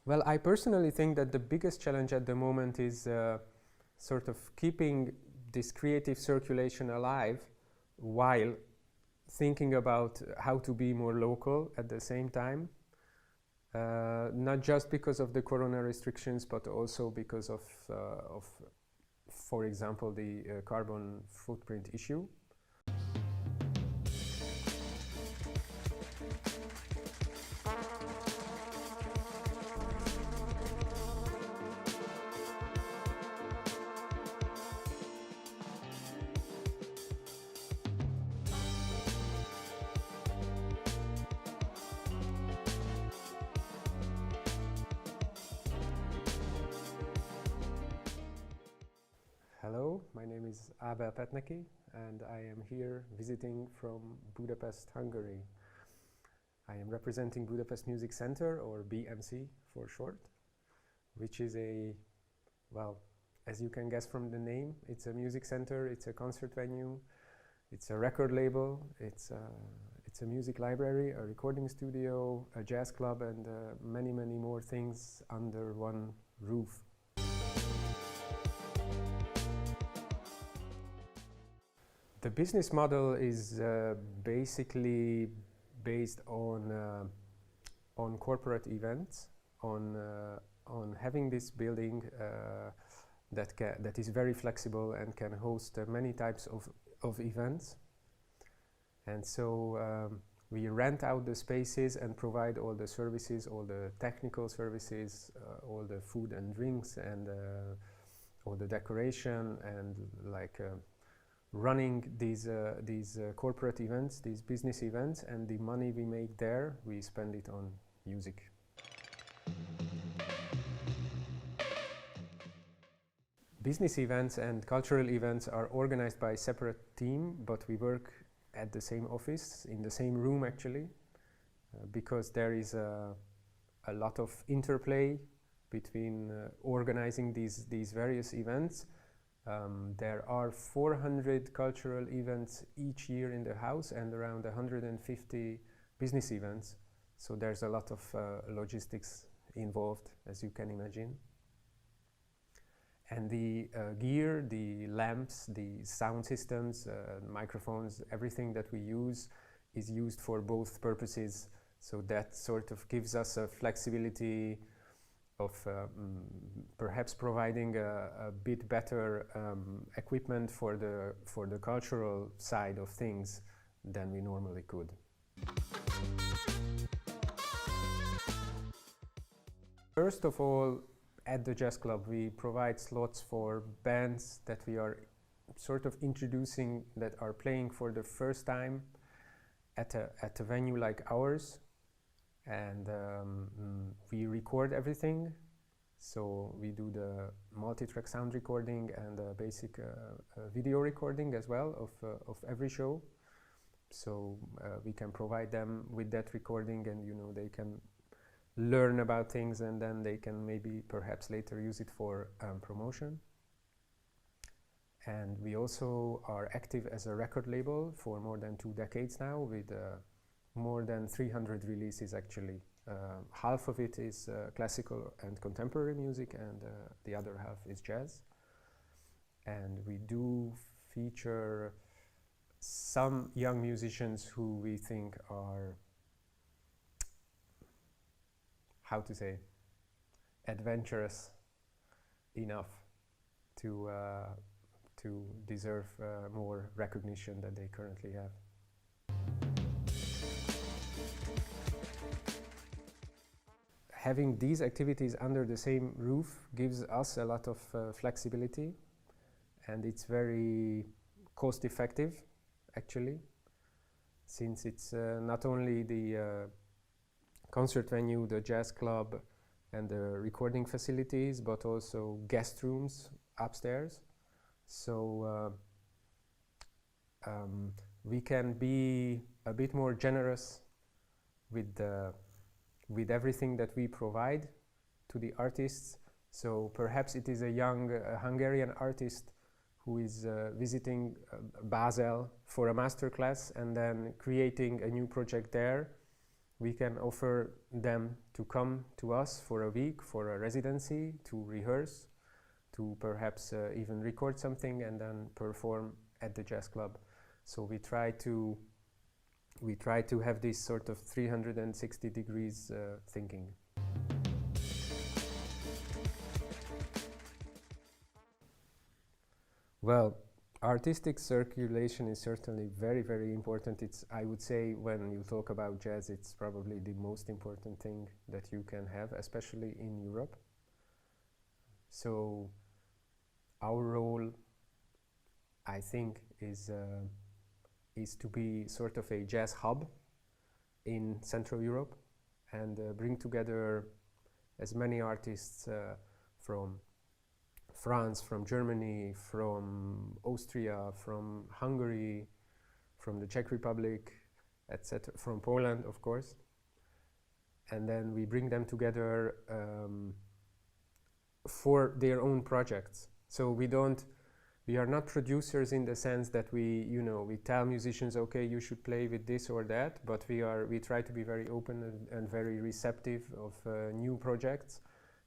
Well, I personally think that the biggest challenge at the moment is sort of keeping this creative circulation alive while thinking about how to be more local at the same time. Not just because of the corona restrictions, but also because of for example, the carbon footprint issue. Hello, my name is Ábel Petneki and I am here visiting from Budapest, Hungary. I am representing Budapest Music Center, or BMC for short, which is well, as you can guess from the name, it's a music center, it's a concert venue, it's a record label, it's a music library, a recording studio, a jazz club, and many more things under one roof. The business model is basically based on corporate events, on having this building that is very flexible and can host many types of events. And so we rent out the spaces and provide all the services, all the technical services, all the food and drinks, and all the decoration, and like running these corporate events, these business events, and the money we make there, we spend it on music. Business events and cultural events are organized by a separate team, but we work at the same office, in the same room actually, because there is a lot of interplay between organizing these various events. There are 400 cultural events each year in the house and around 150 business events. So there's a lot of logistics involved, as you can imagine. And the gear, the lamps, the sound systems, microphones, everything that we use is used for both purposes. So that sort of gives us a flexibility of perhaps providing a bit better equipment for the cultural side of things than we normally could. First of all, at the jazz club we provide slots for bands that we are sort of introducing, that are playing for the first time at a venue like ours. And we record everything, so we do the multi-track sound recording and a basic video recording as well of every show. So we can provide them with that recording, and they can learn about things, and then they can maybe perhaps later use it for promotion. And we also are active as a record label for more than 2 decades now, with more than 300 releases actually. Half of it is classical and contemporary music, and the other half is jazz. And we do feature some young musicians who we think are, how to say, adventurous enough to deserve more recognition than they currently have. Having these activities under the same roof gives us a lot of flexibility, and it's very cost effective actually, since it's not only the concert venue, the jazz club and the recording facilities, but also guest rooms upstairs. So we can be a bit more generous with everything that we provide to the artists. So perhaps it is a young Hungarian artist who is visiting Basel for a masterclass and then creating a new project there. we can offer them to come to us for a week for a residency, to rehearse, to perhaps even record something and then perform at the jazz club. So we try to have this sort of 360 degrees thinking. Well, artistic circulation is certainly very, very important. It's, I would say, when you talk about jazz, it's probably the most important thing that you can have, especially in Europe. So our role, I think, is to be sort of a jazz hub in Central Europe and bring together as many artists from France, from Germany, from Austria, from Hungary, from the Czech Republic, etc., from Poland, of course. And then we bring them together for their own projects. So we are not producers in the sense that we tell musicians, okay, you should play with this or that, but we try to be very open and very receptive of new projects.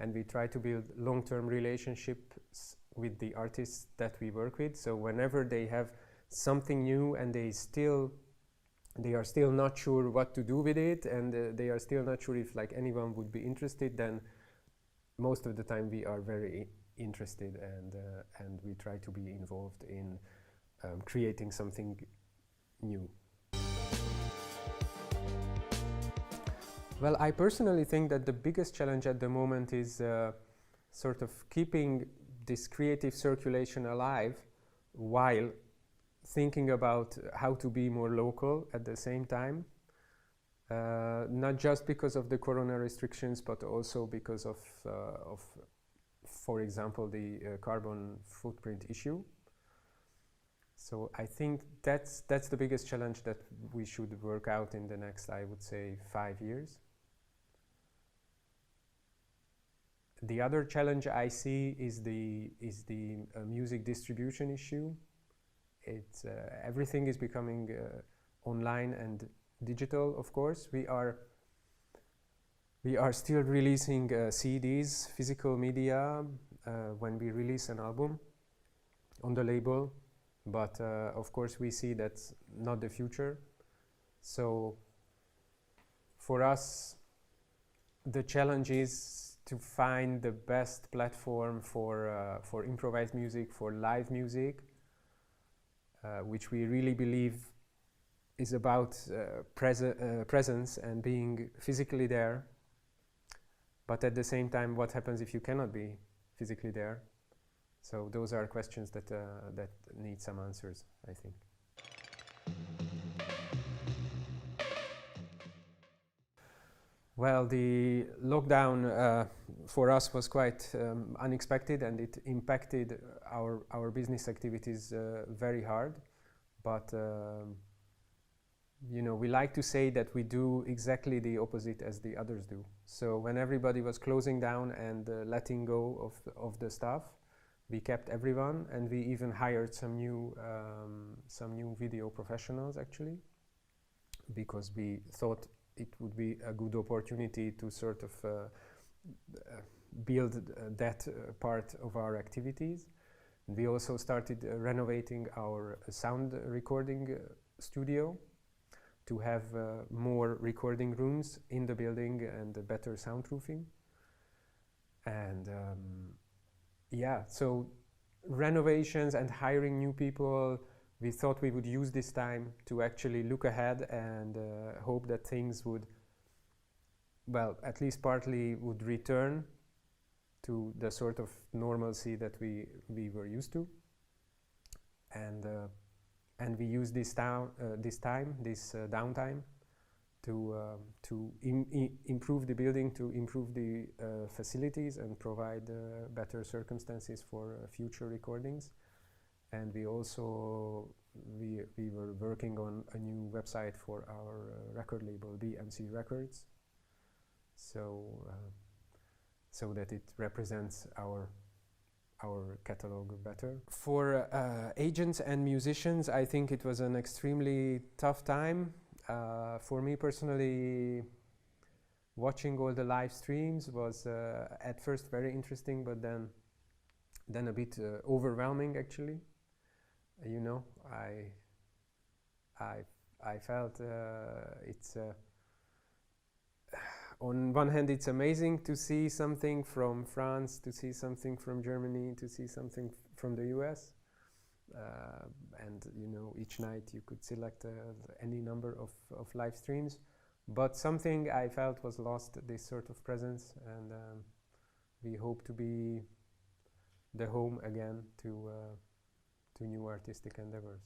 And we try to build long-term relationships with the artists that we work with. So whenever they have something new and they are still not sure what to do with it, and they are still not sure if anyone would be interested, then most of the time we are very interested and we try to be involved in creating something new. Well, I personally think that the biggest challenge at the moment is sort of keeping this creative circulation alive while thinking about how to be more local at the same time. Not just because of the corona restrictions, but also because of for example, the carbon footprint issue. So I think that's the biggest challenge that we should work out in the next, I would say, 5 years. The other challenge I see is the music distribution issue. It's everything is becoming online and digital. Of course, we are still releasing CDs, physical media, when we release an album on the label, but of course we see that's not the future. So for us, the challenge is to find the best platform for improvised music, for live music, which we really believe is about presence and being physically there. But at the same time, what happens if you cannot be physically there? So those are questions that need some answers, I think. Well, the lockdown for us was quite unexpected, and it impacted our business activities very hard. But we like to say that we do exactly the opposite as the others do. So when everybody was closing down and letting go of the staff, we kept everyone, and we even hired some new video professionals, actually, because we thought it would be a good opportunity to sort of build that part of our activities. And we also started renovating our sound recording studio to have more recording rooms in the building and better soundproofing. And yeah, so renovations and hiring new people, we thought we would use this time to actually look ahead and hope that things would, well, at least partly would return to the sort of normalcy that we were used to. And we use this downtime to improve the building, to improve the facilities and provide better circumstances for future recordings. And we also we were working on a new website for our record label, BMC Records, so that it represents our catalog better. For agents and musicians, I think it was an extremely tough time. For me personally, watching all the live streams was at first very interesting, but then a bit overwhelming actually. You know, I felt it's on one hand it's amazing to see something from France, to see something from Germany, to see something from the US, and you know, each night you could select any number of live streams, but something I felt was lost, this sort of presence, and we hope to be the home again to new artistic endeavors.